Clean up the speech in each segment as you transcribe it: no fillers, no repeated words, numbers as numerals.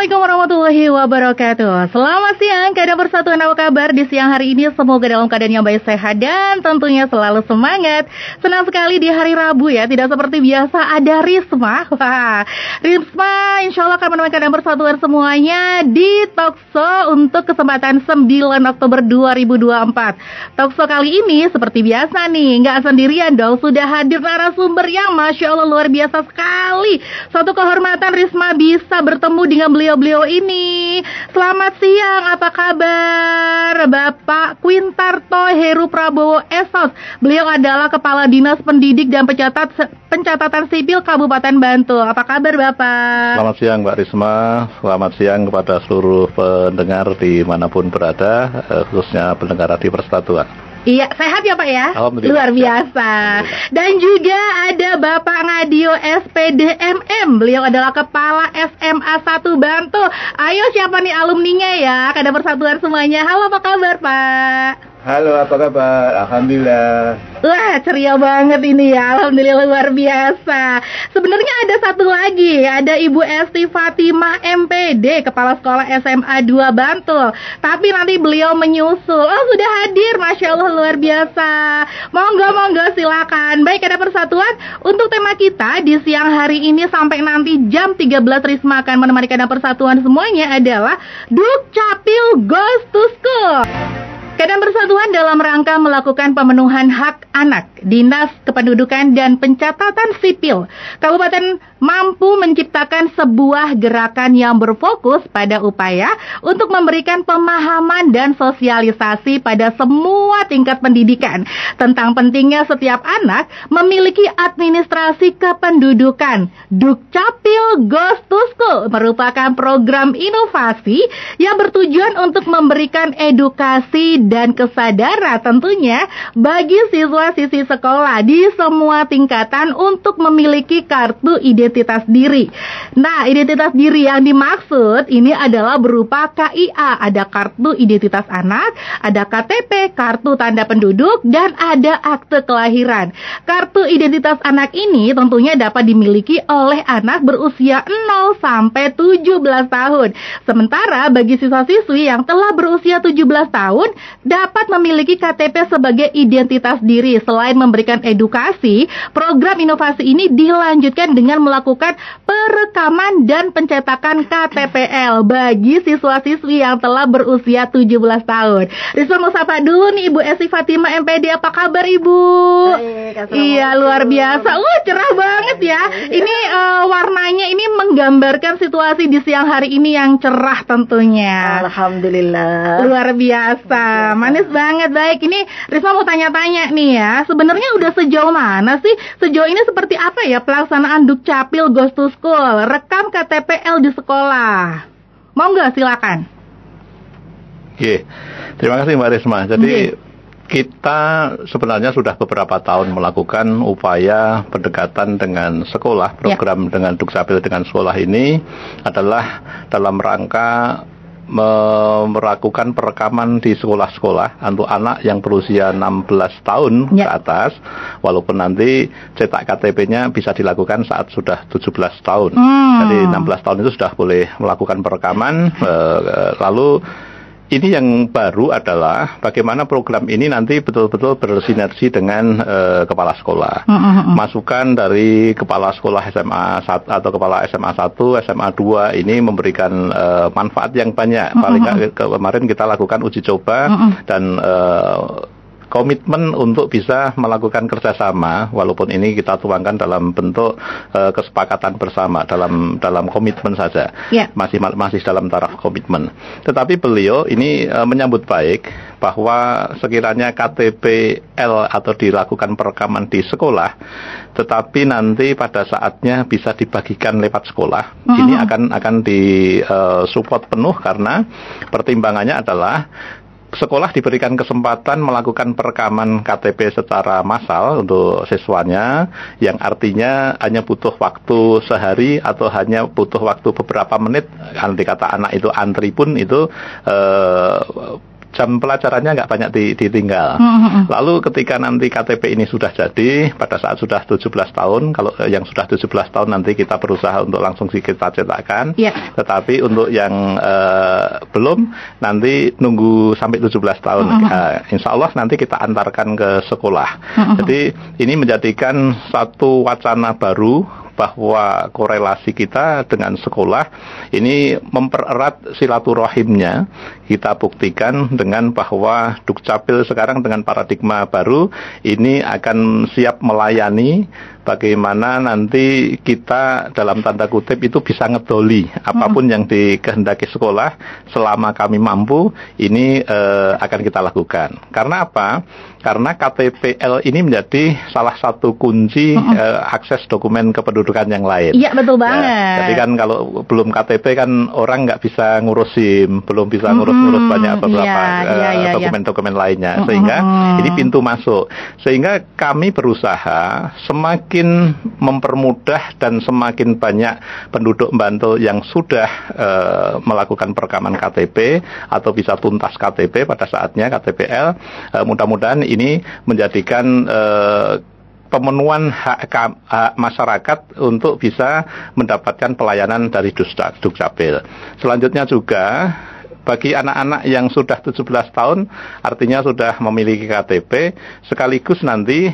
Assalamualaikum warahmatullahi wabarakatuh. Selamat siang, Kadang Persatuan, apa kabar di siang hari ini? Semoga dalam keadaan yang baik, sehat, dan tentunya selalu semangat. Senang sekali di hari Rabu ya, tidak seperti biasa ada Risma. Wah, Risma insya Allah akan menemani Kadang Persatuan semuanya di Talkshow untuk kesempatan 9 Oktober 2024. Talkshow kali ini seperti biasa nih, nggak sendirian dong, sudah hadir narasumber yang Masya Allah luar biasa sekali. Suatu kehormatan Risma bisa bertemu dengan beliau-beliau ini. Selamat siang, apa kabar Bapak Quintarto Heru Prabowo Esos? Beliau adalah Kepala Dinas Pendidik dan Pencatatan Sipil Kabupaten Bantul. Apa kabar Bapak? Selamat siang Mbak Risma, selamat siang kepada seluruh pendengar dimanapun berada, khususnya pendengar di Persatuan. Iya, sehat ya Pak ya? Alhamdulillah. Luar biasa. Dan juga ada Bapak Ngadio SPDMM. Beliau adalah Kepala SMA 1 Bantul. Ayo siapa nih alumninya ya? Kadang Persatuan semuanya. Halo, apa kabar Pak? Halo, apa kabar? Alhamdulillah. Wah, ceria banget ini ya. Alhamdulillah luar biasa. Sebenarnya ada satu lagi, ada Ibu Esti Fatimah MPD, Kepala Sekolah SMA 2 Bantul. Tapi nanti beliau menyusul. Oh, sudah hadir. Masya Allah luar biasa. Monggo silakan. Baik, Kadang Persatuan, untuk tema kita di siang hari ini sampai nanti jam 13 Risma akan menemani Kadang Persatuan semuanya adalah Dukcapil Goes to School. Kadang Persatuan dalam rangka melakukan pemenuhan hak anak, Dinas Kependudukan dan Pencatatan Sipil Kabupaten mampu menciptakan sebuah gerakan yang berfokus pada upaya untuk memberikan pemahaman dan sosialisasi pada semua tingkat pendidikan tentang pentingnya setiap anak memiliki administrasi kependudukan. Dukcapil Goes to School merupakan program inovasi yang bertujuan untuk memberikan edukasi dan kesadaran tentunya bagi siswa-siswi sekolah di semua tingkatan untuk memiliki kartu identitas diri. Nah, identitas diri yang dimaksud ini adalah berupa KIA, ada kartu identitas anak, ada KTP, kartu tanda penduduk, dan ada akte kelahiran. Kartu identitas anak ini tentunya dapat dimiliki oleh anak berusia 0 sampai 17 tahun. Sementara bagi siswa-siswi yang telah berusia 17 tahun dapat memiliki KTP sebagai identitas diri. Selain memberikan edukasi, program inovasi ini dilanjutkan dengan melakukan perekaman dan pencetakan KTPL bagi siswa-siswi yang telah berusia 17 tahun. Risma mau sapa dulu nih Ibu Esti Fatimah MPD, apa kabar Ibu? Baik, iya, luar biasa. Cerah banget ya. Ini warnanya ini menggambarkan situasi di siang hari ini yang cerah tentunya. Alhamdulillah. Luar biasa. Manis banget. Baik, ini Risma mau tanya-tanya nih ya. Sebenarnya udah sejauh mana sih? Sejauh ini seperti apa ya pelaksanaan Dukcapil Goes to School? Rekam KTPL di sekolah. Mau nggak? Silakan. Oke, terima kasih Mbak Risma. Jadi kita sebenarnya sudah beberapa tahun melakukan upaya pendekatan dengan sekolah. Program dengan Dukcapil dengan sekolah ini adalah dalam rangka melakukan perekaman di sekolah-sekolah untuk anak yang berusia 16 tahun ke atas, walaupun nanti cetak KTP-nya bisa dilakukan saat sudah 17 tahun. Jadi 16 tahun itu sudah boleh melakukan perekaman. Lalu ini yang baru adalah bagaimana program ini nanti betul-betul bersinergi dengan kepala sekolah. Masukan dari kepala sekolah SMA 1 atau kepala SMA 1, SMA 2 ini memberikan manfaat yang banyak. Paling kemarin kita lakukan uji coba dan komitmen untuk bisa melakukan kerjasama, walaupun ini kita tuangkan dalam bentuk kesepakatan bersama, dalam komitmen saja, masih dalam taraf komitmen. Tetapi beliau ini menyambut baik bahwa sekiranya KTPL atau dilakukan perekaman di sekolah, tetapi nanti pada saatnya bisa dibagikan lewat sekolah. Ini akan disupport penuh karena pertimbangannya adalah sekolah diberikan kesempatan melakukan perekaman KTP secara massal untuk siswanya, yang artinya hanya butuh waktu sehari atau hanya butuh waktu beberapa menit. Andai kata anak itu antri pun itu jam pelajarannya nggak banyak ditinggal. Lalu ketika nanti KTP ini sudah jadi, pada saat sudah 17 tahun, kalau yang sudah 17 tahun nanti kita berusaha untuk langsung kita cetakkan. Tetapi untuk yang belum, nanti nunggu sampai 17 tahun. Insya Allah nanti kita antarkan ke sekolah. Jadi ini menjadikan satu wacana baru bahwa korelasi kita dengan sekolah ini mempererat silaturahimnya. Kita buktikan dengan bahwa Dukcapil sekarang dengan paradigma baru ini akan siap melayani bagaimana nanti kita dalam tanda kutip itu bisa ngedoli apapun yang dikehendaki sekolah selama kami mampu, ini akan kita lakukan. Karena apa? Karena KTPL ini menjadi salah satu kunci akses dokumen kependudukan yang lain. Iya, betul banget. Jadi kan kalau belum KTP kan orang nggak bisa ngurus SIM, belum bisa ngurus banyak beberapa dokumen-dokumen lainnya. Sehingga ini pintu masuk. Sehingga kami berusaha semakin mempermudah dan semakin banyak penduduk Bantul yang sudah melakukan perekaman KTP atau bisa tuntas KTP pada saatnya KTPL, mudah-mudahan ini menjadikan pemenuhan hak masyarakat untuk bisa mendapatkan pelayanan dari Dukcapil. Selanjutnya juga bagi anak-anak yang sudah 17 tahun, artinya sudah memiliki KTP, sekaligus nanti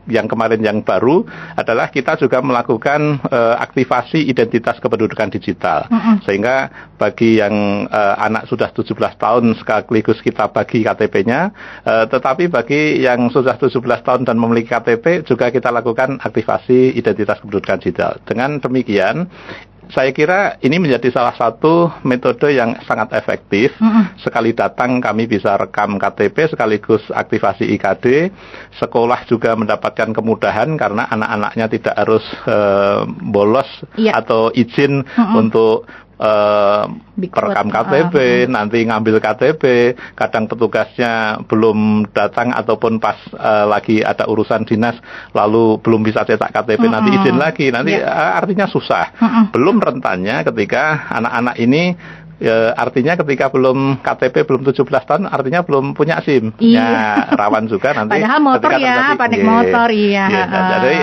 yang kemarin yang baru adalah kita juga melakukan aktivasi identitas kependudukan digital. Sehingga bagi yang anak sudah 17 tahun sekaligus kita bagi KTP-nya, tetapi bagi yang sudah 17 tahun dan memiliki KTP juga kita lakukan aktivasi identitas kependudukan digital. Dengan demikian, saya kira ini menjadi salah satu metode yang sangat efektif. Sekali datang kami bisa rekam KTP sekaligus aktivasi IKD. Sekolah juga mendapatkan kemudahan karena anak-anaknya tidak harus bolos atau izin untuk perekam KTP, nanti ngambil KTP, kadang petugasnya belum datang ataupun pas lagi ada urusan dinas lalu belum bisa cetak KTP, nanti izin lagi, nanti artinya susah. Belum rentannya ketika anak-anak ini artinya ketika belum KTP belum 17 tahun artinya belum punya SIM. Ya, rawan juga nanti. Padahal motor panik motor Jadi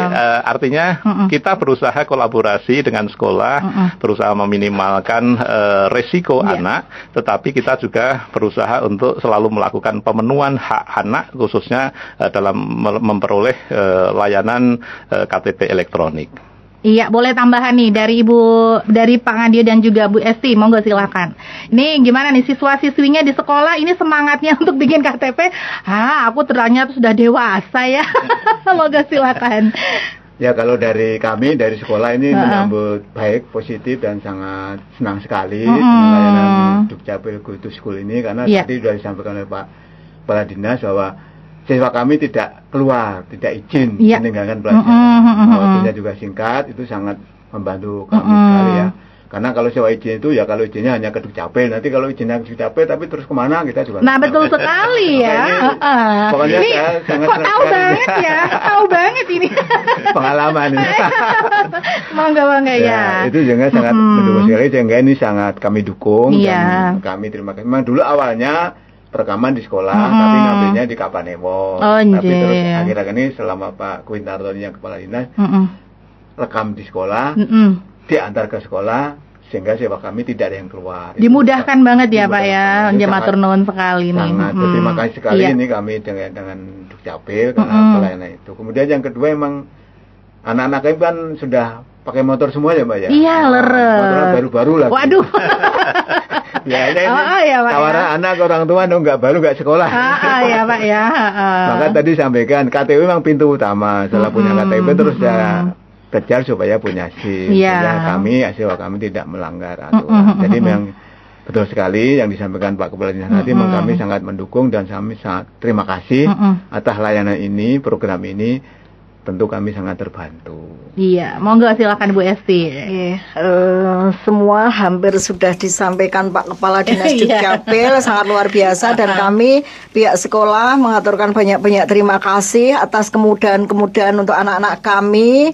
artinya kita berusaha kolaborasi dengan sekolah, berusaha meminimalkan resiko anak, tetapi kita juga berusaha untuk selalu melakukan pemenuhan hak anak khususnya dalam memperoleh layanan KTP elektronik. Iya, boleh tambahan nih dari Pak Ngadio dan juga Bu Esti, monggo silakan. Ini gimana nih siswa-siswinya di sekolah ini semangatnya untuk bikin KTP? Aku ternyata sudah dewasa ya. Monggo silakan. Ya, kalau dari kami dari sekolah ini menyambut baik, positif dan sangat senang sekali layanan Dukcapil Go to School ini karena tadi sudah disampaikan oleh Pak Kepala Dinas bahwa siswa kami tidak keluar, tidak izin meninggalkan pelajaran. Waktunya juga singkat, itu sangat membantu kami sekali ya. Karena kalau sewa izin itu ya kalau izinnya hanya ke Dukcapil, nanti kalau izinnya ke Dukcapil tapi terus kemana kita juga. Nah betul sekali ya. Pokoknya ini saya sangat kok tahu banget ya, tahu banget ini. Pengalaman ini. Mangga ya. Itu juga sangat mendukung sekali, sehingga ini sangat kami dukung dan kami terima kasih. Memang dulu awalnya rekaman di sekolah, tapi ngambilnya di Kapanewon. Tapi terus akhir-akhir ini selama Pak Quintarto yang Kepala Dinas rekam di sekolah, diantar ke sekolah, sehingga siswa kami tidak ada yang keluar. Dimudahkan banget ya Pak ya, jematur nuwun sekali nih. Sangat terima kasih sekali ini kami dengan Dukcapil karena pelayanan itu. Kemudian yang kedua emang anak-anak kami kan sudah pakai motor semua ya Mbak ya. Iya, leres. Motor baru-baru lagi. Waduh. Ya, ini tawaran anak orang tua nggak baru nggak sekolah. Ya Pak ya. Maka tadi sampaikan KTP memang pintu utama. Setelah punya KTP terus saya kejar supaya punya SIM. Sehingga kami tidak melanggar aturan. Jadi memang betul sekali yang disampaikan Pak Kepala Dinas tadi. Memang kami sangat mendukung dan kami sangat terima kasih atas layanan ini, program ini. Tentu kami sangat terbantu. Iya, monggo silakan Bu Esti. Semua hampir sudah disampaikan Pak Kepala Dinas Dukcapil, sangat luar biasa dan kami pihak sekolah mengaturkan banyak-banyak terima kasih atas kemudahan-kemudahan untuk anak-anak kami,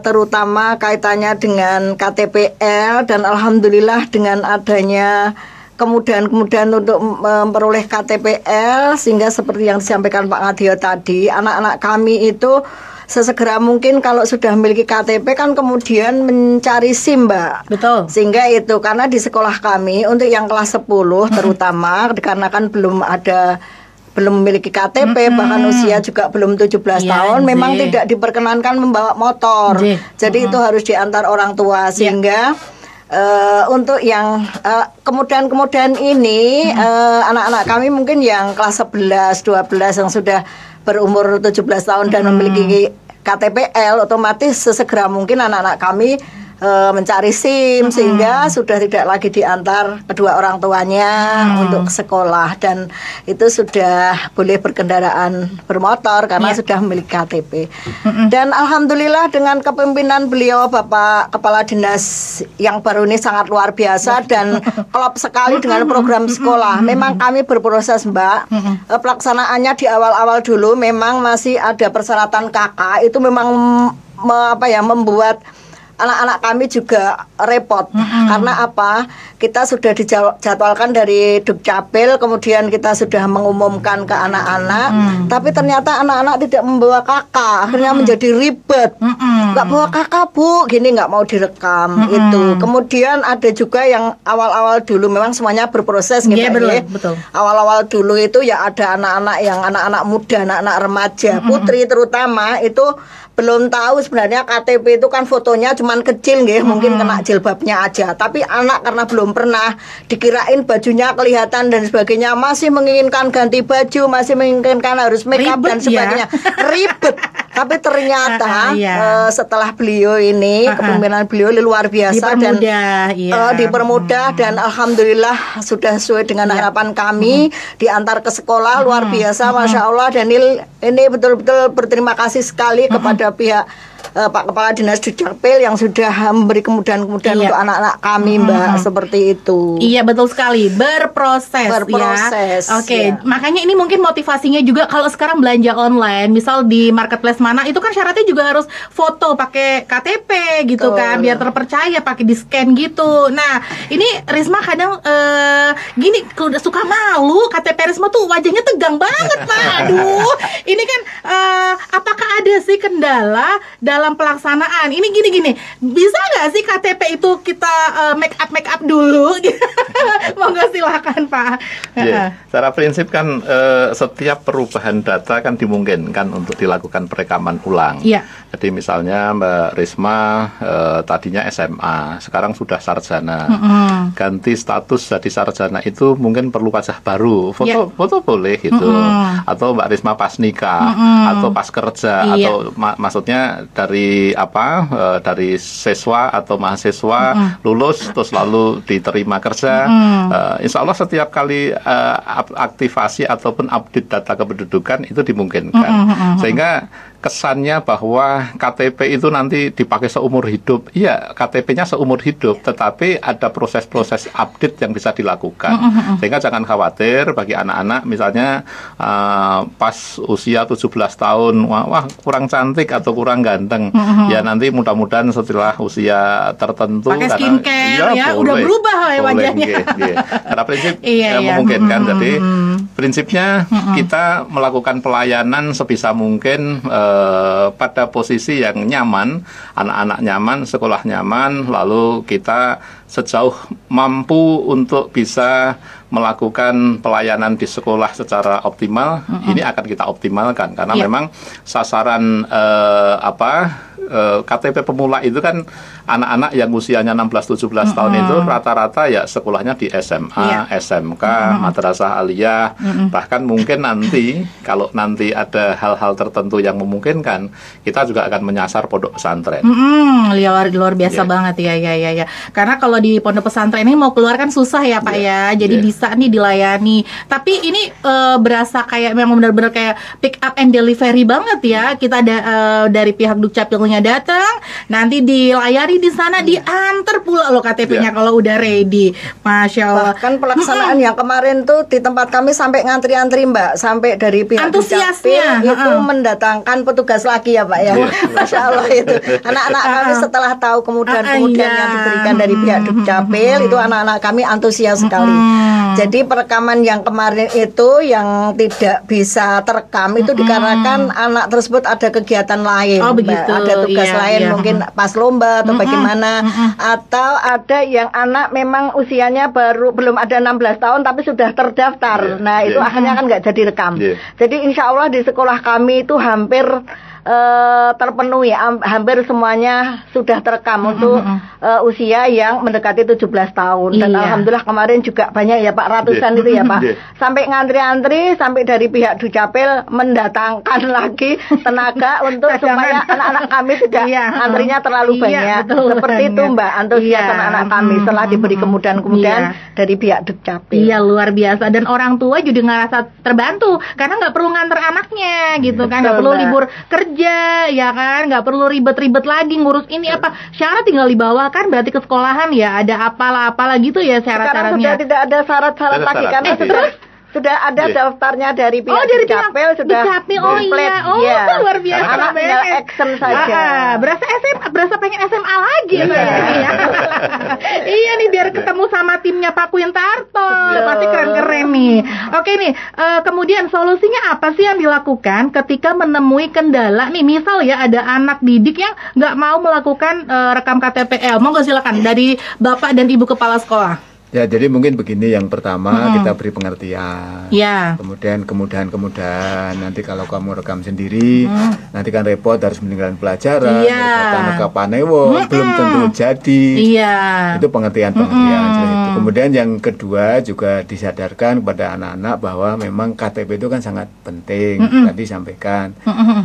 terutama kaitannya dengan KTPL dan alhamdulillah dengan adanya kemudahan untuk memperoleh KTPL, sehingga seperti yang disampaikan Pak Ngadio tadi, anak-anak kami itu sesegera mungkin kalau sudah memiliki KTP kan kemudian mencari SIM, Mbak. Betul. Sehingga itu karena di sekolah kami untuk yang kelas 10 terutama dikarenakan belum memiliki KTP, bahkan usia juga belum 17 tahun, memang tidak diperkenankan membawa motor. Jadi itu harus diantar orang tua, sehingga untuk yang kemudahan ini anak-anak kami mungkin yang kelas 11, 12 yang sudah berumur 17 tahun dan memiliki KTPL, otomatis sesegera mungkin anak-anak kami mencari SIM, sehingga sudah tidak lagi diantar kedua orang tuanya untuk sekolah, dan itu sudah boleh berkendaraan bermotor karena sudah memiliki KTP. Dan alhamdulillah dengan kepemimpinan beliau Bapak Kepala Dinas yang baru ini sangat luar biasa dan klop sekali dengan program sekolah. Memang kami berproses, Mbak. Pelaksanaannya di awal-awal dulu memang masih ada persyaratan KK, itu memang membuat anak-anak kami juga repot. Karena apa? Kita sudah dijadwalkan dari Dukcapil, kemudian kita sudah mengumumkan ke anak-anak, tapi ternyata anak-anak tidak membawa kakak, akhirnya menjadi ribet. Nggak bawa kakak, Bu, gini nggak mau direkam. Itu. Kemudian ada juga yang awal-awal dulu memang semuanya berproses gitu. Betul. Awal-awal dulu itu ya ada anak-anak yang anak-anak muda, anak-anak remaja, putri terutama itu belum tahu sebenarnya KTP itu kan fotonya cuman kecil nggih, mungkin kena jilbabnya aja. Tapi anak karena belum pernah, dikirain bajunya kelihatan dan sebagainya, masih menginginkan ganti baju, masih menginginkan harus make up dan sebagainya. Ribet. Tapi ternyata setelah beliau ini kepemimpinan beliau luar biasa dan dipermudah dan alhamdulillah sudah sesuai dengan harapan kami, diantar ke sekolah luar biasa, Masya Allah. Dan ini betul-betul berterima kasih sekali kepada pihak Pak Kepala Dinas Dukcapil yang sudah memberi kemudahan-kemudahan untuk anak-anak kami, Mbak, seperti itu. Iya, betul sekali, berproses ya. Oke, makanya ini mungkin motivasinya juga kalau sekarang belanja online, misal di marketplace mana, itu kan syaratnya juga harus foto pakai KTP gitu kan, biar terpercaya, pakai di scan gitu. Nah, ini Risma kadang gini, kalau udah suka malu, KTP Risma tuh wajahnya tegang banget, Pak. Aduh, ini kan apakah ada sih kendala dalam pelaksanaan? Ini gini, bisa nggak sih KTP itu kita make up dulu? Monggo silakan, Pak. Secara prinsip kan setiap perubahan data kan dimungkinkan untuk dilakukan perekaman ulang. Jadi misalnya Mbak Risma tadinya SMA, sekarang sudah sarjana, ganti status jadi sarjana itu mungkin perlu wajah baru, foto boleh gitu, atau Mbak Risma pas nikah, atau pas kerja, atau maksudnya dari dari siswa atau mahasiswa lulus terus lalu diterima kerja. Insya Allah setiap kali aktivasi ataupun update data kependudukan itu dimungkinkan, sehingga kesannya bahwa KTP itu nanti dipakai seumur hidup. Iya, KTP-nya seumur hidup, tetapi ada proses-proses update yang bisa dilakukan. Sehingga jangan khawatir bagi anak-anak, misalnya pas usia 17 tahun, wah kurang cantik atau kurang ganteng. Ya nanti mudah-mudahan setelah usia tertentu pakai skincare udah berubah wajahnya. Karena prinsip memungkinkan. Jadi prinsipnya kita melakukan pelayanan sebisa mungkin pada posisi yang nyaman, anak-anak nyaman, sekolah nyaman, lalu kita sejauh mampu untuk bisa melakukan pelayanan di sekolah secara optimal, ini akan kita optimalkan karena memang sasaran KTP pemula itu kan anak-anak yang usianya 16-17 tahun itu rata-rata ya sekolahnya di SMA, SMK, madrasah aliyah, bahkan mungkin nanti kalau nanti ada hal-hal tertentu yang memungkinkan, kita juga akan menyasar pondok pesantren. Luar biasa banget ya. Karena kalau di pondok pesantren ini mau keluar kan susah ya, Pak ya. Jadi bisa bisa nih dilayani. Tapi ini berasa kayak memang benar-benar kayak pick up and delivery banget ya. Kita ada dari pihak Dukcapilnya datang, nanti dilayani di sana, diantar pula loh KTP-nya kalau udah ready. Masya Allah. Bahkan pelaksanaan yang kemarin tuh di tempat kami sampai ngantri-antri Mbak, sampai dari pihak Dukcapil itu mendatangkan petugas lagi ya Pak ya. Masya Allah itu. Anak-anak kami setelah tahu kemudian yang diberikan dari pihak Dukcapil itu anak-anak kami antusias sekali. Jadi perekaman yang kemarin itu yang tidak bisa terekam itu dikarenakan anak tersebut ada kegiatan lain, ada tugas lain, mungkin pas lomba atau bagaimana, atau ada yang anak memang usianya belum ada 16 tahun tapi sudah terdaftar. Nah itu akhirnya kan nggak jadi rekam. Jadi insya Allah di sekolah kami itu hampir terpenuhi, hampir semuanya sudah terekam untuk usia yang mendekati 17 tahun. Dan alhamdulillah kemarin juga banyak ya Pak, ratusan itu ya Pak. Sampai ngantri-antri, sampai dari pihak Dukcapil mendatangkan lagi tenaga untuk supaya anak-anak kami tidak antrinya terlalu banyak. Seperti itu Mbak, antusias anak-anak kami setelah diberi kemudahan-kemudahan dari pihak Dukcapil. Iya, luar biasa. Dan orang tua juga ngerasa terbantu karena nggak perlu nganter anaknya gitu kan, nggak perlu libur kerja ya kan, nggak perlu ribet-ribet lagi ngurus ini apa, syarat tinggal dibawa kan, berarti ke sekolahan ya ada apalah gitu ya syarat-syaratnya. Sekarang sudah tidak ada syarat-syarat lagi karena sudah ada daftarnya dari pihak Dukcapil, sudah komplit. Luar biasa. Anak tinggal action saja. Berasa SMA, berasa pengen SMA lagi ya. Iya nih, biar ketemu sama timnya Pak Quintarto, pasti keren-keren nih. Oke nih, kemudian solusinya apa sih yang dilakukan ketika menemui kendala nih, misal ya ada anak didik yang nggak mau melakukan rekam KTPL. Monggo silakan dari Bapak dan Ibu Kepala Sekolah. Ya, jadi mungkin begini, yang pertama kita beri pengertian. Kemudian kemudahan nanti kalau kamu rekam sendiri, nanti kan repot, harus meninggalkan pelajaran, karena kapanewo belum tentu jadi. Itu pengertian. Kemudian yang kedua juga disadarkan kepada anak-anak bahwa memang KTP itu kan sangat penting. Tadi sampaikan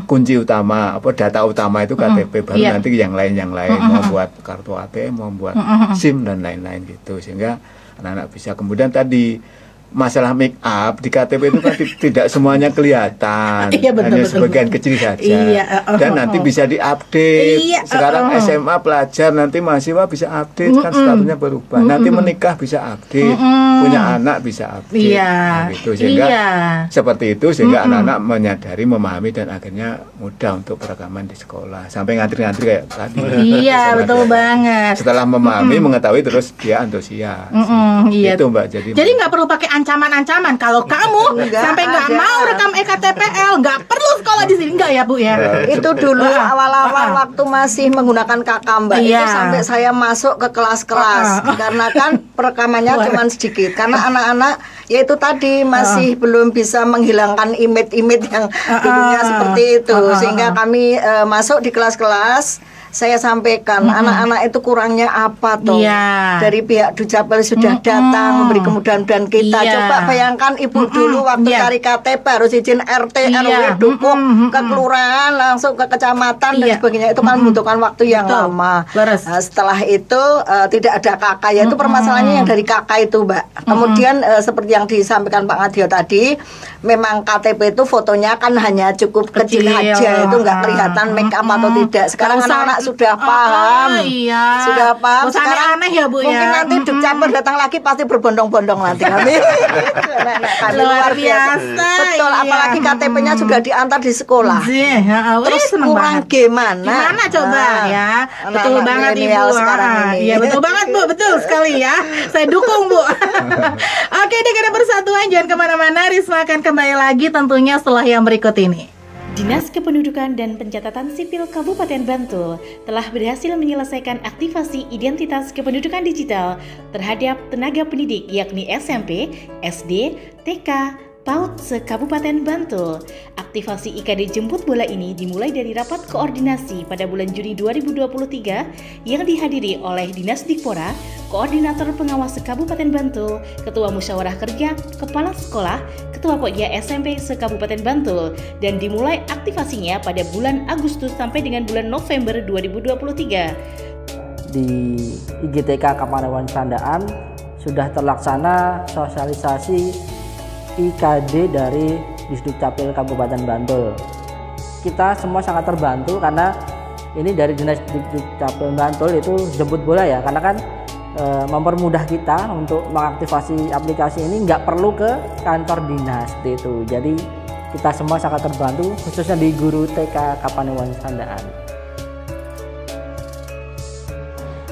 kunci utama, data utama itu KTP, baru nanti yang lain mau buat kartu ATM, mau buat SIM dan lain-lain gitu, sehingga anak-anak bisa. Kemudian tadi masalah make up di KTP itu kan tidak semuanya kelihatan, hanya sebagian kecil saja. Dan nanti bisa diupdate. Sekarang SMA pelajar, nanti mahasiswa bisa update, kan statusnya berubah. Nanti menikah bisa update, punya anak bisa update. Gitu. Sehingga seperti itu, sehingga anak-anak menyadari, memahami, dan akhirnya mudah untuk perekaman di sekolah. Sampai ngantri-ngantri kayak tadi. Betul banget. Setelah memahami, mengetahui, terus dia antusias. Itu Mbak. Jadi nggak perlu pakai ancaman-ancaman. Kalau kamu sampai nggak mau rekam ektpl, nggak perlu sekolah di sini, nggak ya Bu ya? Itu dulu awal-awal waktu masih menggunakan kakak Mbak, itu sampai saya masuk ke kelas-kelas karena kan perekamannya cuma sedikit, karena anak-anak yaitu tadi masih belum bisa menghilangkan image-image yang dulunya seperti itu, sehingga kami masuk di kelas-kelas. Saya sampaikan anak-anak itu kurangnya apa toh, dari pihak Dukcapil sudah datang memberi kemudahan kita. Coba bayangkan ibu dulu waktu cari KTP harus izin RT, RW, dukung ke kelurahan, langsung ke kecamatan dan sebagainya. Itu kan membutuhkan waktu yang lama. Setelah itu tidak ada kakak, yaitu permasalahannya yang dari kakak itu Mbak. Kemudian seperti yang disampaikan Pak Ngadio tadi, memang KTP itu fotonya kan hanya cukup kecil aja, itu nggak kelihatan make up atau tidak. Sekarang anak-anak sudah paham, sudah paham. Sekarang aneh ya Bu ya. Mungkin nanti Dukcapil datang lagi pasti berbondong-bondong nanti kami. Luar biasa. Betul, apalagi KTP-nya sudah diantar di sekolah. Terus kurang gimana? Gimana coba ya? Betul banget Ibu. Iya betul banget Bu, betul sekali ya. Saya dukung Bu. Oke, Negara Persatuan, jangan kemana-mana. Risma akan kembali lagi tentunya setelah yang berikut ini. Dinas Kependudukan dan Pencatatan Sipil Kabupaten Bantul telah berhasil menyelesaikan aktivasi identitas kependudukan digital terhadap tenaga pendidik yakni SMP, SD, TK, PAUD se-Kabupaten Bantul. Aktivasi IKD Jemput Bola ini dimulai dari rapat koordinasi pada bulan Juni 2023 yang dihadiri oleh Dinas Dikpora, Koordinator Pengawas se-Kabupaten Bantul, Ketua Musyawarah Kerja, Kepala Sekolah, Ketua Pokja SMP se-Kabupaten Bantul, dan dimulai aktivasinya pada bulan Agustus sampai dengan bulan November 2023. Di IGTK Kapanawan Candaan sudah terlaksana sosialisasi IKD dari Disdukcapil Kabupaten Bantul. Kita semua sangat terbantu karena ini dari Dinas Disdukcapil Bantul itu jemput bola ya, karena kan mempermudah kita untuk mengaktifasi aplikasi ini, nggak perlu ke kantor dinas itu. Jadi kita semua sangat terbantu, khususnya di guru TK Kapanewan Srandaan.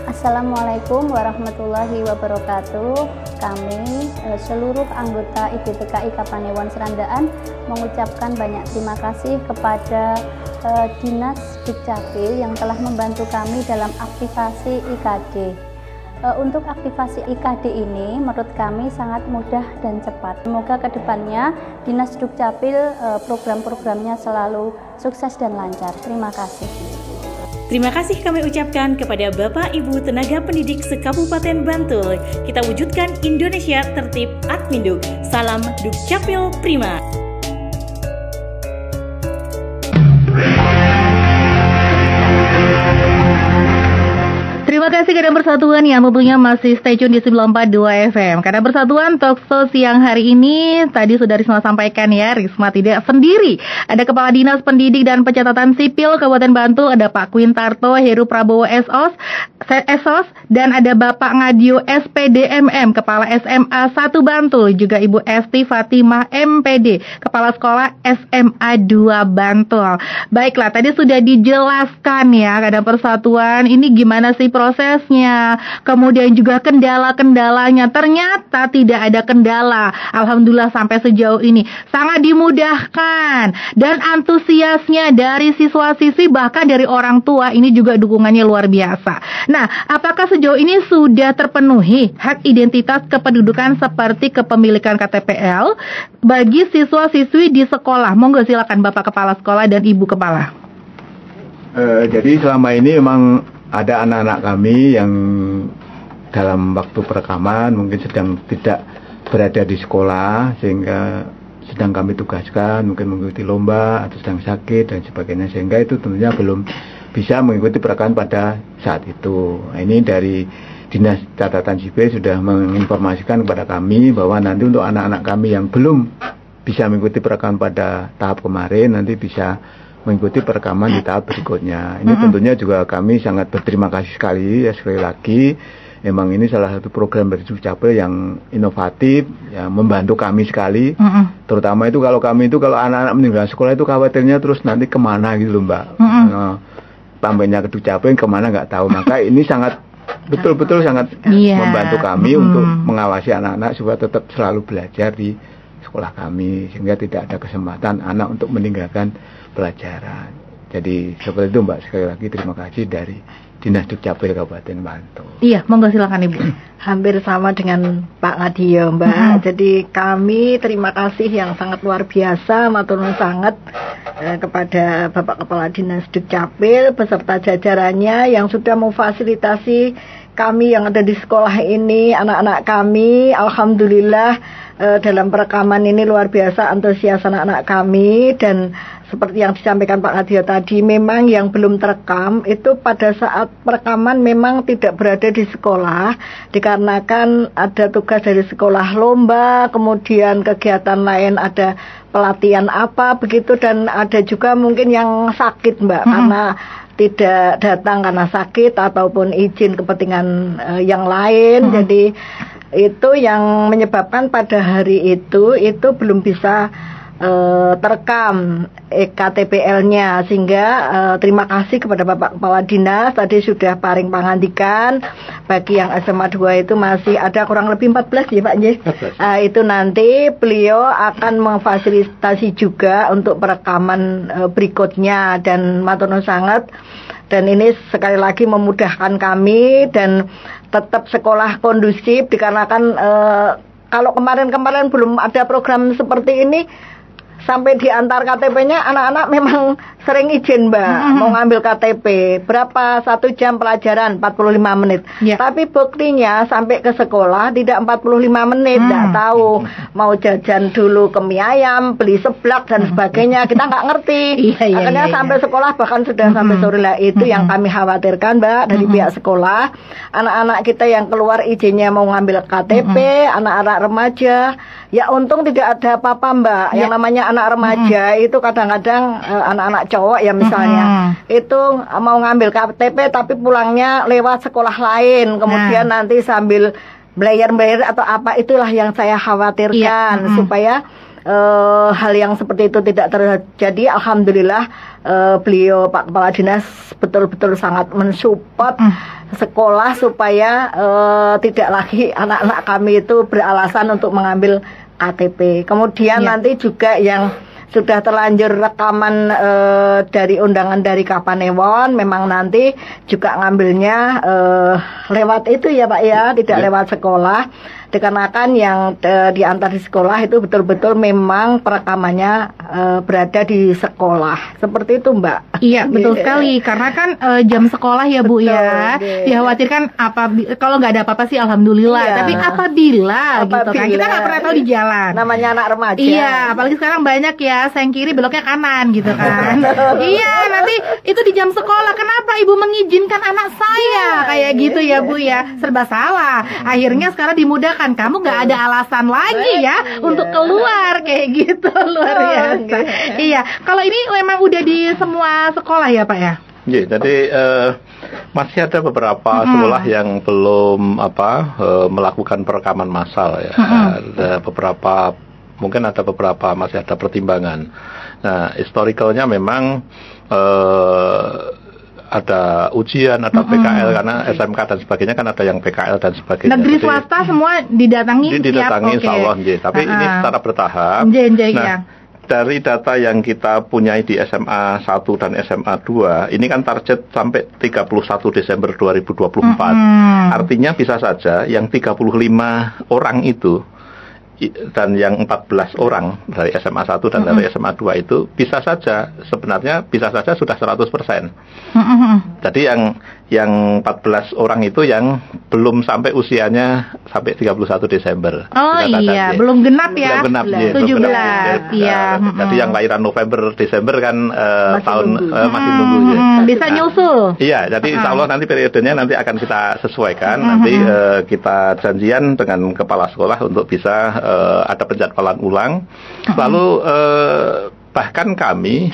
Assalamualaikum warahmatullahi wabarakatuh. Kami seluruh anggota IDTKI Kapanewan Srandaan mengucapkan banyak terima kasih kepada Dinas Dukcapil yang telah membantu kami dalam aktivasi IKD. Untuk aktivasi IKD ini menurut kami sangat mudah dan cepat. Semoga kedepannya Dinas Dukcapil program-programnya selalu sukses dan lancar. Terima kasih. Terima kasih kami ucapkan kepada Bapak Ibu tenaga pendidik se-Kabupaten Bantul. Kita wujudkan Indonesia tertib Adminduk. Salam Dukcapil Prima. Terima kasih Kadang Persatuan yang tentunya masih stay tune di 942 FM. Kadang Persatuan Talkshow siang hari ini tadi sudah Risma sampaikan ya, Risma tidak sendiri. Ada Kepala Dinas Pendidik dan Pencatatan Sipil Kabupaten Bantul, ada Pak Quintarto Heru Prabowo SOS, dan ada Bapak Ngadio SPDMM Kepala SMA 1 Bantul, juga Ibu Esti Fatimah MPD Kepala Sekolah SMA 2 Bantul. Baiklah, tadi sudah dijelaskan ya Kadang Persatuan ini gimana sih prosesnya, kemudian juga kendala-kendalanya. Ternyata tidak ada kendala, alhamdulillah sampai sejauh ini sangat dimudahkan, dan antusiasnya dari siswa-siswi bahkan dari orang tua ini juga dukungannya luar biasa. Nah, apakah sejauh ini sudah terpenuhi hak identitas kependudukan seperti kepemilikan KTPL bagi siswa-siswi di sekolah? Monggo silakan Bapak Kepala Sekolah dan Ibu Kepala. Jadi selama ini memang ada anak-anak kami yang dalam waktu perekaman mungkin sedang tidak berada di sekolah, sehingga sedang kami tugaskan mungkin mengikuti lomba atau sedang sakit dan sebagainya, sehingga itu tentunya belum bisa mengikuti perekaman pada saat itu. Nah, ini dari Dinas Catatan Sipil sudah menginformasikan kepada kami bahwa nanti untuk anak-anak kami yang belum bisa mengikuti perekaman pada tahap kemarin nanti bisa mengikuti perekaman di tahap berikutnya. Ini tentunya juga kami sangat berterima kasih sekali ya, sekali lagi memang ini salah satu program dari Dukcapil yang inovatif, yang membantu kami sekali. Terutama itu kalau kami itu kalau anak-anak meninggal sekolah itu khawatirnya terus nanti kemana gitu loh Mbak. Tampaknya ke Dukcapil kemana nggak tahu. Maka ini sangat betul-betul sangat membantu kami untuk mengawasi anak-anak supaya tetap selalu belajar di sekolah kami, sehingga tidak ada kesempatan anak untuk meninggalkan pelajaran. Jadi seperti itu Mbak, sekali lagi terima kasih dari Dinas Dukcapil Kabupaten Bantul. Iya, monggo silakan Ibu. Hampir sama dengan Pak Ngadio Mbak. Jadi kami terima kasih yang sangat luar biasa, matur nuwun sangat kepada Bapak Kepala Dinas Dukcapil beserta jajarannya yang sudah memfasilitasi kami yang ada di sekolah ini, anak-anak kami. Alhamdulillah dalam perekaman ini luar biasa antusias anak-anak kami, dan seperti yang disampaikan Pak Ngadio tadi, memang yang belum terekam itu pada saat perekaman memang tidak berada di sekolah dikarenakan ada tugas dari sekolah lomba, kemudian kegiatan lain ada pelatihan apa begitu, dan ada juga mungkin yang sakit Mbak karena tidak datang karena sakit ataupun izin kepentingan yang lain. Jadi itu yang menyebabkan pada hari itu belum bisa terekam KTPL-nya, sehingga terima kasih kepada Bapak Kepala Dinas tadi sudah paring pangandikan bagi yang SMA 2 itu masih ada kurang lebih 14 ya Pak Njes. Itu nanti beliau akan memfasilitasi juga untuk perekaman berikutnya, dan matur nuwun sangat, dan ini sekali lagi memudahkan kami dan tetap sekolah kondusif dikarenakan kalau kemarin-kemarin belum ada program seperti ini sampai diantar KTP-nya anak-anak memang sering izin Mbak mau ngambil KTP. Berapa 1 jam pelajaran 45 menit. Tapi buktinya sampai ke sekolah tidak 45 menit. Tidak tahu mau jajan dulu ke mie ayam, beli seblak dan sebagainya. Kita nggak ngerti. Akhirnya sampai sekolah bahkan sudah sampai sore lah. Itu yang kami khawatirkan Mbak dari pihak sekolah. Anak-anak kita yang keluar izinnya mau ngambil KTP, anak-anak remaja. Ya untung tidak ada apa-apa Mbak. Yang namanya anak remaja itu kadang-kadang anak-anak cowok ya misalnya itu mau ngambil KTP tapi pulangnya lewat sekolah lain, kemudian nanti sambil belajar atau apa, itulah yang saya khawatirkan supaya hal yang seperti itu tidak terjadi. Alhamdulillah beliau Pak Kepala Dinas betul-betul sangat mensupport sekolah supaya tidak lagi anak-anak kami itu beralasan untuk mengambil KTP. Kemudian nanti juga yang sudah terlanjur rekaman dari undangan dari Kapanewon, memang nanti juga ngambilnya lewat itu ya Pak ya, tidak lewat sekolah. Dikarenakan yang diantar di sekolah itu betul-betul memang perekamannya berada di sekolah. Seperti itu Mbak. Iya betul sekali, karena kan jam sekolah ya Bu ya. Dikhawatirkan kalau nggak ada apa-apa sih alhamdulillah. Tapi apabila gitu kan, kita nggak pernah tahu di jalan. Namanya anak remaja. Iya, apalagi sekarang banyak ya seng kiri beloknya kanan gitu kan. Iya, nanti itu di jam sekolah. Kenapa Ibu mengizinkan anak saya kayak gitu ya Bu ya? Serba salah. Akhirnya sekarang dimudahkan. Kamu nggak ada alasan lagi ya untuk keluar kayak gitu. Luar biasa. Iya, kalau ini memang udah di semua sekolah ya Pak ya? Iya, jadi masih ada beberapa sekolah yang belum melakukan perekaman massal ya. Ada beberapa, mungkin ada beberapa masih ada pertimbangan. Nah, historicalnya memang ada ujian, ada PKL karena SMK dan sebagainya kan ada yang PKL dan sebagainya. Negeri swasta semua didatangi insya Allah, tapi ini secara bertahap. Nah, dari data yang kita punyai di SMA 1 dan SMA 2, ini kan target sampai 31 Desember 2024. Artinya bisa saja yang 35 orang itu dan yang 14 orang dari SMA 1 dan dari SMA 2 itu sebenarnya bisa saja sudah 100%. Jadi yang 14 orang itu yang belum sampai usianya sampai 31 Desember. Oh iya, belum genap ya. Belum genap, 17. Iya. Jadi yang lahiran November Desember kan masih nunggu ya. Bisa nyusul. Iya, jadi insya Allah nanti periodenya nanti akan kita sesuaikan. Nanti kita janjian dengan kepala sekolah untuk bisa ada penjadwalan ulang. Lalu bahkan kami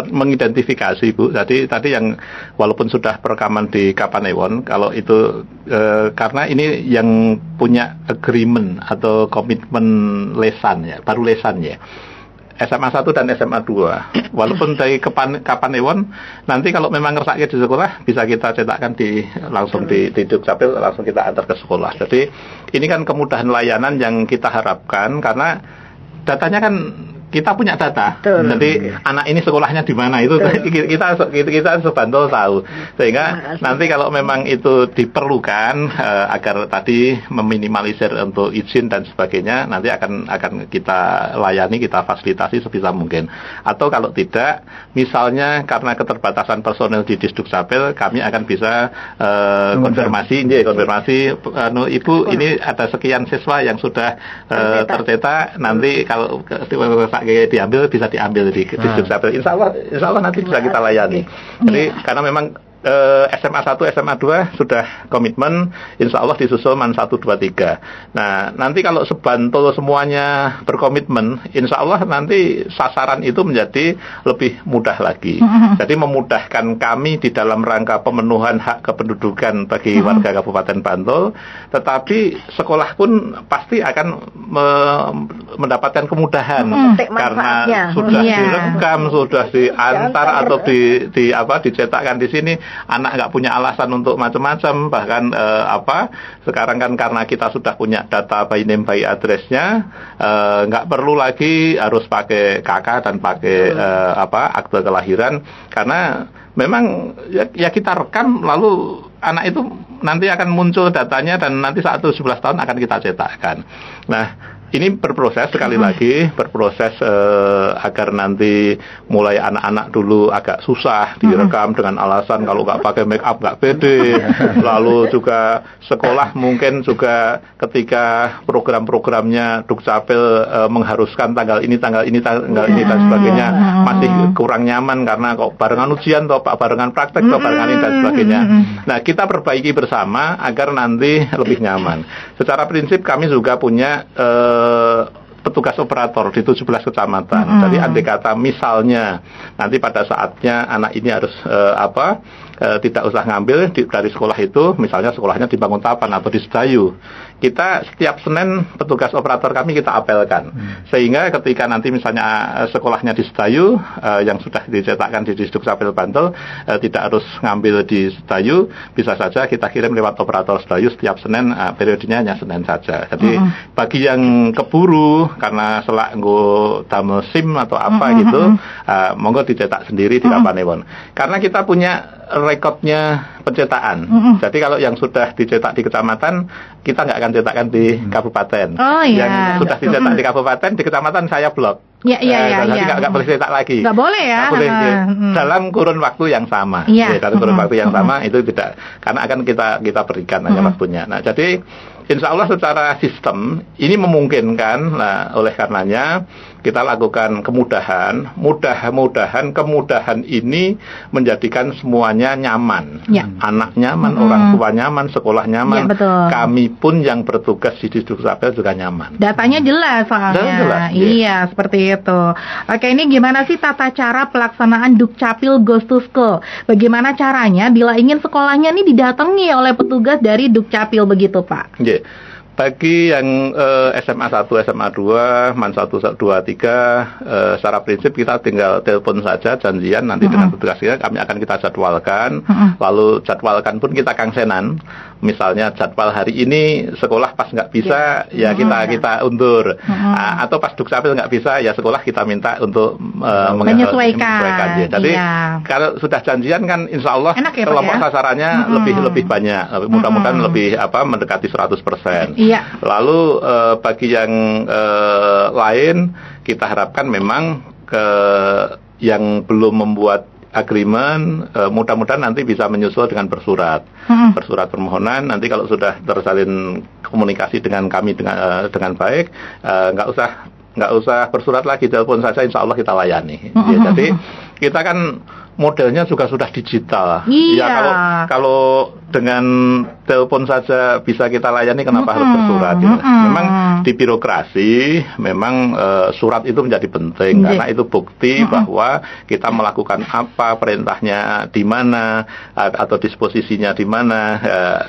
mengidentifikasi Bu, tadi yang walaupun sudah perekaman di Kapanewon, kalau itu karena ini yang punya agreement atau komitmen lesan ya, baru lesan ya. SMA 1 dan SMA 2. Walaupun dari Kapanewon, nanti kalau memang ngersake di sekolah bisa kita cetakkan langsung di Dukcapil, langsung kita antar ke sekolah. Jadi ini kan kemudahan layanan yang kita harapkan, karena datanya kan kita punya data. Jadi anak ini sekolahnya di mana itu kita sebantul tahu. Sehingga nanti kalau memang itu diperlukan agar tadi meminimalisir untuk izin dan sebagainya, nanti akan kita layani, kita fasilitasi sebisa mungkin. Atau kalau tidak, misalnya karena keterbatasan personel di Disdukcapil, kami akan bisa konfirmasi Ibu, ini ada sekian siswa yang sudah tercetak, nanti kalau diambil bisa diambil di Disdukcapil. Insya Allah nanti bisa kita layani. Jadi karena memang SMA 1, SMA 2 sudah komitmen, insya Allah disusul MAN 1, 2, 3. Nah, nanti kalau sebantul semuanya berkomitmen, insya Allah nanti sasaran itu menjadi lebih mudah lagi. Jadi memudahkan kami di dalam rangka pemenuhan hak kependudukan bagi warga Kabupaten Bantul, tetapi sekolah pun pasti akan mendapatkan kemudahan karena sudah direkam, sudah diantar atau dicetakkan di sini. Anak nggak punya alasan untuk macam-macam, bahkan sekarang kan karena kita sudah punya data by name by address-nya, nggak perlu lagi harus pakai KK dan pakai akte kelahiran, karena memang ya kita rekam, lalu anak itu nanti akan muncul datanya dan nanti saat 11 tahun akan kita cetakkan. Nah, ini berproses sekali lagi, berproses agar nanti mulai anak-anak dulu agak susah direkam dengan alasan kalau nggak pakai make up nggak pede. Lalu juga sekolah mungkin juga ketika program-programnya Dukcapil mengharuskan tanggal ini dan sebagainya masih kurang nyaman karena kok barengan ujian atau barengan praktek atau barengan ini dan sebagainya. Nah, kita perbaiki bersama agar nanti lebih nyaman. Secara prinsip kami juga punya petugas operator di 17 kecamatan. Jadi andai kata misalnya nanti pada saatnya anak ini harus tidak usah ngambil dari sekolah itu, misalnya sekolahnya di Banguntapan atau di Sedayu, kita setiap Senin petugas operator kami kita apelkan, sehingga ketika nanti misalnya sekolahnya di Sedayu yang sudah dicetakkan di Dukcapil Bantul tidak harus ngambil di Sedayu, bisa saja kita kirim lewat operator Sedayu setiap Senin, periodenya hanya Senin saja. Jadi bagi yang keburu karena selak nggo damel SIM atau apa gitu, monggo dicetak sendiri di Kapanewon. Karena kita punya rekodnya pencetakan. Jadi kalau yang sudah dicetak di kecamatan, kita nggak akan cetakkan di kabupaten. Yang sudah dicetak di kabupaten, di kecamatan saya blok. Jadi nggak boleh cetak lagi. Nggak boleh ya. Boleh, dalam kurun waktu yang sama. Dalam kurun waktu yang sama itu tidak, karena akan kita berikan aja waktunya. Nah, jadi insya Allah secara sistem ini memungkinkan. Nah, oleh karenanya kita lakukan kemudahan. Mudah-mudahan kemudahan ini menjadikan semuanya nyaman. Anak nyaman, orang tua nyaman, sekolah nyaman. Kami pun yang bertugas di Dukcapil juga nyaman. Datanya jelas soalnya. Jelas, iya, seperti itu. Oke, ini gimana sih tata cara pelaksanaan Dukcapil Goes to School? Bagaimana caranya bila ingin sekolahnya ini didatangi oleh petugas dari Dukcapil begitu, Pak? Bagi yang SMA 1, SMA 2, MAN 1, 2, 3, secara prinsip kita tinggal telepon saja, janjian nanti dengan petugas kita, kami akan kita jadwalkan. Lalu jadwalkan pun kita kangsenan. Misalnya jadwal hari ini sekolah pas nggak bisa, ya kita undur. Atau pas Dukcapil nggak bisa, ya sekolah kita minta untuk menyesuaikan. Jadi kalau sudah janjian kan insya Allah kelompok sasarannya lebih banyak. Mudah-mudahan lebih mendekati 100%. Lalu bagi yang lain kita harapkan memang yang belum membuat agreement, mudah-mudahan nanti bisa menyusul dengan bersurat permohonan. Nanti kalau sudah tersalin komunikasi dengan kami dengan baik, nggak usah bersurat lagi, telepon saja, insya Allah kita layani. Jadi kita kan modelnya juga sudah digital. Kalau dengan telepon saja bisa kita layani, kenapa harus bersurat? Memang di birokrasi, memang surat itu menjadi penting karena itu bukti bahwa kita melakukan apa, perintahnya di mana, atau disposisinya di mana,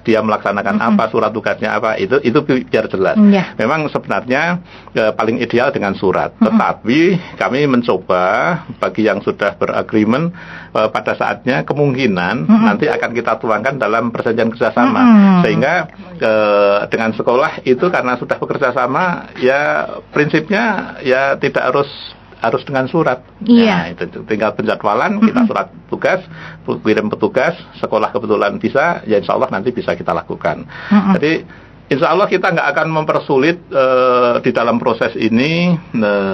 dia melaksanakan apa, surat tugasnya apa, itu biar jelas. Memang sebenarnya paling ideal dengan surat. Tetapi kami mencoba bagi yang sudah beragreement, pada saatnya kemungkinan nanti akan kita tuangkan dalam perjanjian kerjasama, sehingga dengan sekolah itu karena sudah bekerja sama, ya prinsipnya ya tidak harus dengan surat. Nah, itu tinggal penjadwalan, kita surat tugas, kirim petugas, sekolah kebetulan bisa, ya insya Allah nanti bisa kita lakukan. Jadi insya Allah kita nggak akan mempersulit di dalam proses ini.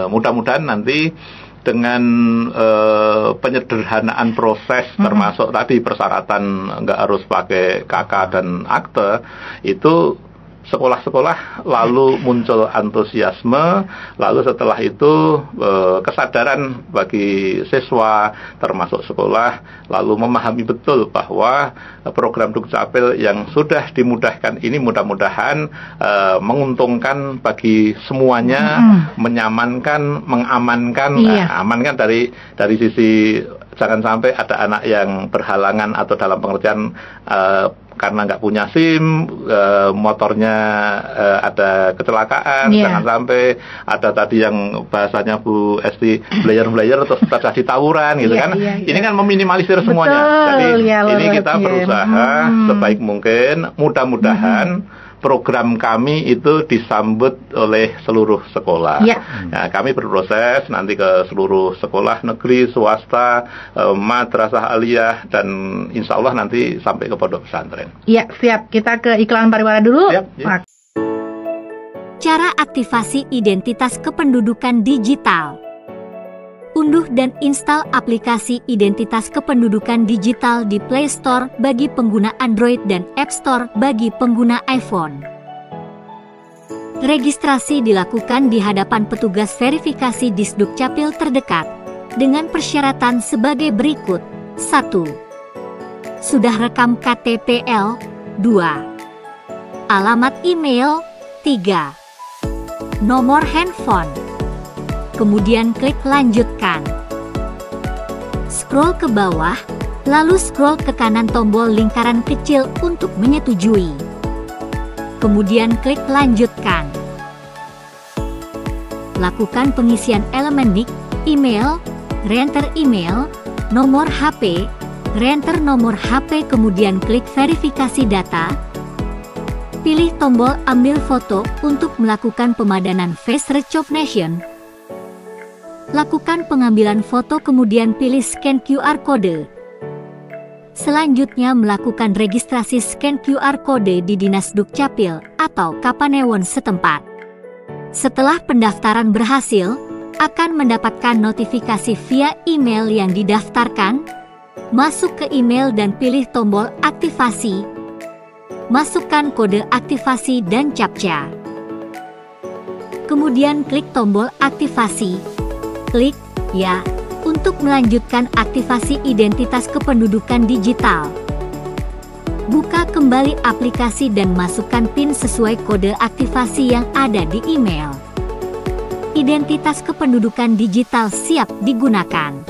Mudah-mudahan nanti dengan penyederhanaan proses, termasuk tadi persyaratan nggak harus pakai KK dan akte, itu sekolah-sekolah lalu muncul antusiasme, lalu setelah itu kesadaran bagi siswa termasuk sekolah, lalu memahami betul bahwa program Dukcapil yang sudah dimudahkan ini mudah-mudahan menguntungkan bagi semuanya, menyamankan, mengamankan, amankan dari sisi jangan sampai ada anak yang berhalangan atau dalam pengertian karena nggak punya SIM, motornya ada kecelakaan, jangan sampai ada tadi yang bahasanya Bu Esti blayer-blayer terus terjadi tawuran gitu kan. Ini kan meminimalisir semuanya. Jadi ini kita berusaha sebaik mungkin, mudah-mudahan program kami itu disambut oleh seluruh sekolah. Nah, kami berproses nanti ke seluruh sekolah negeri, swasta, madrasah aliyah, dan insya Allah nanti sampai ke pondok pesantren. Siap. Kita ke iklan pariwara dulu. Cara aktivasi identitas kependudukan digital. Unduh dan install aplikasi identitas kependudukan digital di Play Store bagi pengguna Android dan App Store bagi pengguna iPhone. Registrasi dilakukan di hadapan petugas verifikasi Disdukcapil terdekat dengan persyaratan sebagai berikut. 1. Sudah rekam KTPL. 2. Alamat email. 3. Nomor handphone. Kemudian klik lanjutkan. Scroll ke bawah, lalu scroll ke kanan tombol lingkaran kecil untuk menyetujui. Kemudian klik lanjutkan. Lakukan pengisian elemen NIK, email, reenter email, nomor HP, reenter nomor HP, kemudian klik verifikasi data. Pilih tombol ambil foto untuk melakukan pemadanan face recognition. Lakukan pengambilan foto, kemudian pilih scan QR code. Selanjutnya melakukan registrasi scan QR code di Dinas Dukcapil atau Kapanewon setempat. Setelah pendaftaran berhasil, akan mendapatkan notifikasi via email yang didaftarkan. Masuk ke email dan pilih tombol aktivasi. Masukkan kode aktivasi dan CAPTCHA. Kemudian klik tombol aktivasi. Klik ya untuk melanjutkan aktivasi identitas kependudukan digital. Buka kembali aplikasi dan masukkan PIN sesuai kode aktivasi yang ada di email. Identitas kependudukan digital siap digunakan.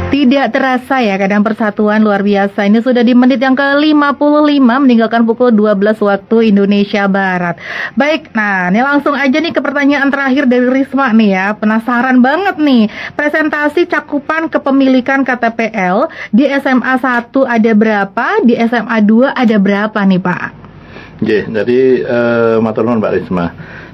Tidak terasa ya, kadang persatuan luar biasa. Ini sudah di menit yang ke-55 meninggalkan pukul 12 waktu Indonesia Barat. Baik, nah ini langsung aja nih ke pertanyaan terakhir dari Risma nih ya. Penasaran banget nih, presentasi cakupan kepemilikan KTPL di SMA 1 ada berapa, di SMA 2 ada berapa nih Pak? Jadi matur nuwun Mbak Risma.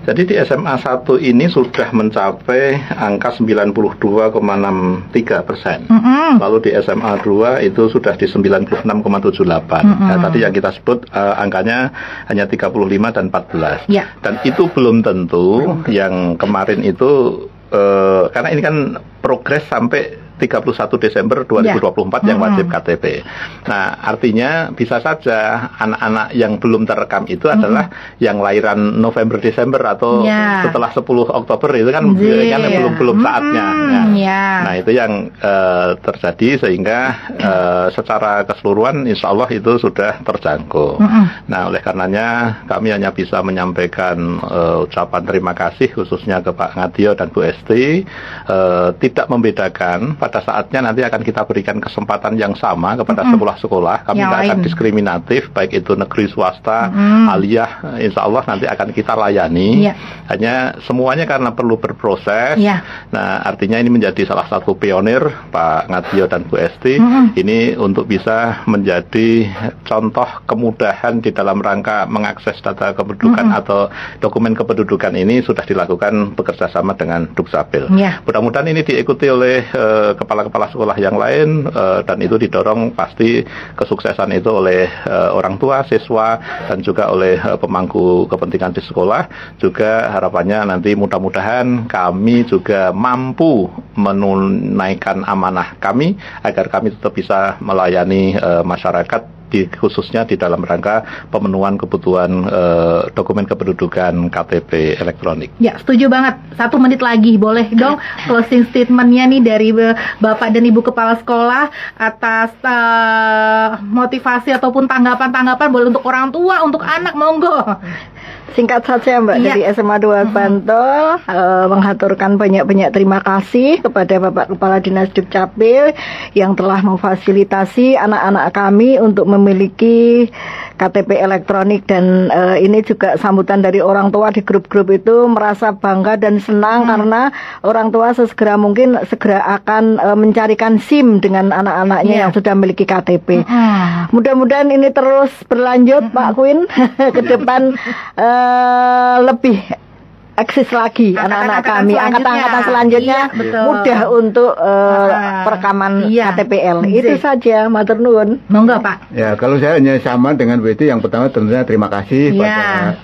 Jadi di SMA 1 ini sudah mencapai angka 92,63%. Lalu di SMA 2 itu sudah di 96,78. Nah, tadi yang kita sebut angkanya hanya 35 dan 14. Ya. Dan itu belum tentu yang kemarin itu karena ini kan progres sampai 31 Desember 2024 yang wajib KTP. Nah, artinya bisa saja anak-anak yang belum terekam itu adalah yang lahiran November Desember atau setelah 10 Oktober itu kan belum saatnya. Nah, itu yang terjadi sehingga secara keseluruhan insya Allah itu sudah terjangkau. Nah, oleh karenanya kami hanya bisa menyampaikan ucapan terima kasih khususnya ke Pak Ngadio dan Bu Esti, tidak membedakan. Pada saatnya nanti akan kita berikan kesempatan yang sama kepada sekolah-sekolah. Kami tidak akan diskriminatif, baik itu negeri swasta, aliyah, insya Allah nanti akan kita layani. Hanya semuanya karena perlu berproses. Nah, artinya ini menjadi salah satu pionir Pak Ngadio dan Bu Esti. Ini untuk bisa menjadi contoh kemudahan di dalam rangka mengakses data kependudukan atau dokumen kependudukan ini sudah dilakukan bekerjasama dengan Dukcapil. Mudah-mudahan ini diikuti oleh kepala-kepala sekolah yang lain, dan itu didorong pasti kesuksesan itu oleh orang tua, siswa, dan juga oleh pemangku kepentingan di sekolah. Juga harapannya nanti mudah-mudahan kami juga mampu menunaikan amanah kami agar kami tetap bisa melayani masyarakat, khususnya di dalam rangka pemenuhan kebutuhan dokumen kependudukan KTP elektronik. Ya, setuju banget. 1 menit lagi, boleh dong closing statementnya nih dari Bapak dan Ibu Kepala Sekolah atas motivasi ataupun tanggapan-tanggapan, boleh untuk orang tua, untuk anak, monggo. Singkat saja Mbak, dari SMA 2 Bantul menghaturkan banyak-banyak terima kasih kepada Bapak Kepala Dinas Dukcapil yang telah memfasilitasi anak-anak kami untuk memiliki KTP elektronik, dan ini juga sambutan dari orang tua di grup-grup itu merasa bangga dan senang karena orang tua sesegera mungkin segera akan mencarikan SIM dengan anak-anaknya yang sudah memiliki KTP. Mudah-mudahan ini terus berlanjut Pak Queen ke depan, lebih eksis lagi anak-anak kami, angkatan selanjutnya mudah untuk perekaman KTPL. Itu saja, matur nuwun. Monggo Pak. Ya, kalau saya hanya sama dengan Bu Iti, yang pertama tentunya terima kasih pada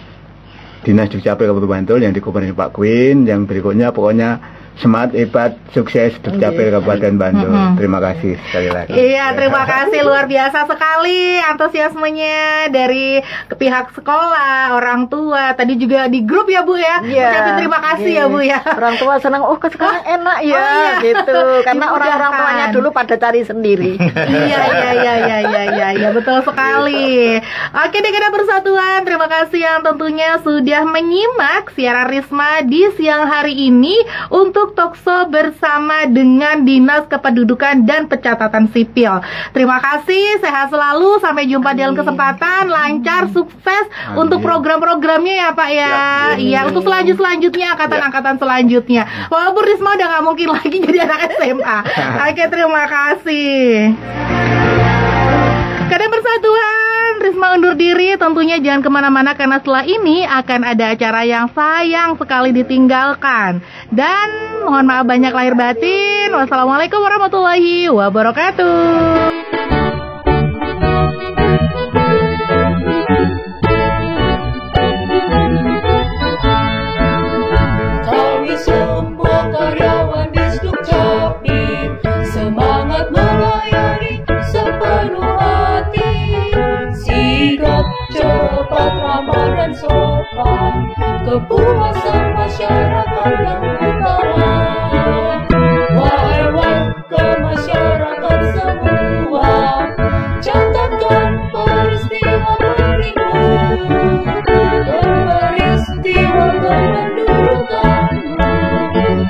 Dinas Dukcapil Kabupaten Bantul yang dikoordinasi Pak Queen, yang berikutnya pokoknya semangat, hebat, sukses Dukcapil Kabupaten Bantul. Terima kasih sekali lagi. Iya, terima kasih, luar biasa sekali antusiasmenya dari pihak sekolah, orang tua. Tadi juga di grup ya Bu ya. Ucapin terima kasih ya Bu ya. Orang tua senang, oh sekarang enak ya gitu. Karena orang-orang tuanya dulu pada cari sendiri. Iya, betul sekali. Oke, Dekada Persatuan, terima kasih yang tentunya sudah menyimak siaran Risma di siang hari ini untuk Talkshow bersama dengan Dinas Kependudukan dan Pencatatan Sipil. Terima kasih, sehat selalu, sampai jumpa di dalam kesempatan, lancar, sukses untuk program-programnya ya Pak ya. Iya, untuk selanjutnya angkatan-angkatan selanjutnya. Walaupun Risma udah nggak mungkin lagi jadi anak SMA. Oke, terima kasih. Dekada Persatuan, Risma undur diri, tentunya jangan kemana-mana karena setelah ini akan ada acara yang sayang sekali ditinggalkan. Dan mohon maaf banyak lahir batin. Wassalamualaikum warahmatullahi wabarakatuh. Kami semua karyawan di Dukcapil semangat melayani sepenuh hati, sigap, cepat, ramah dan sopan, kepuasan masyarakat yang utama. Wahai warga masyarakat semua, catatkan peristiwa pentingmu dan peristiwa kependudukanmu,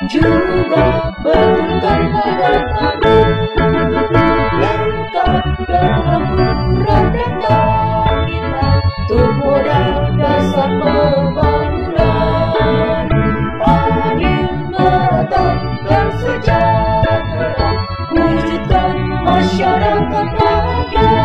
juga betulkanlah datamu lengkap dan akurat, data kita untuk modal dasar pembangunan adil, merata dan sejahtera, wujudkan masyarakat bahagia.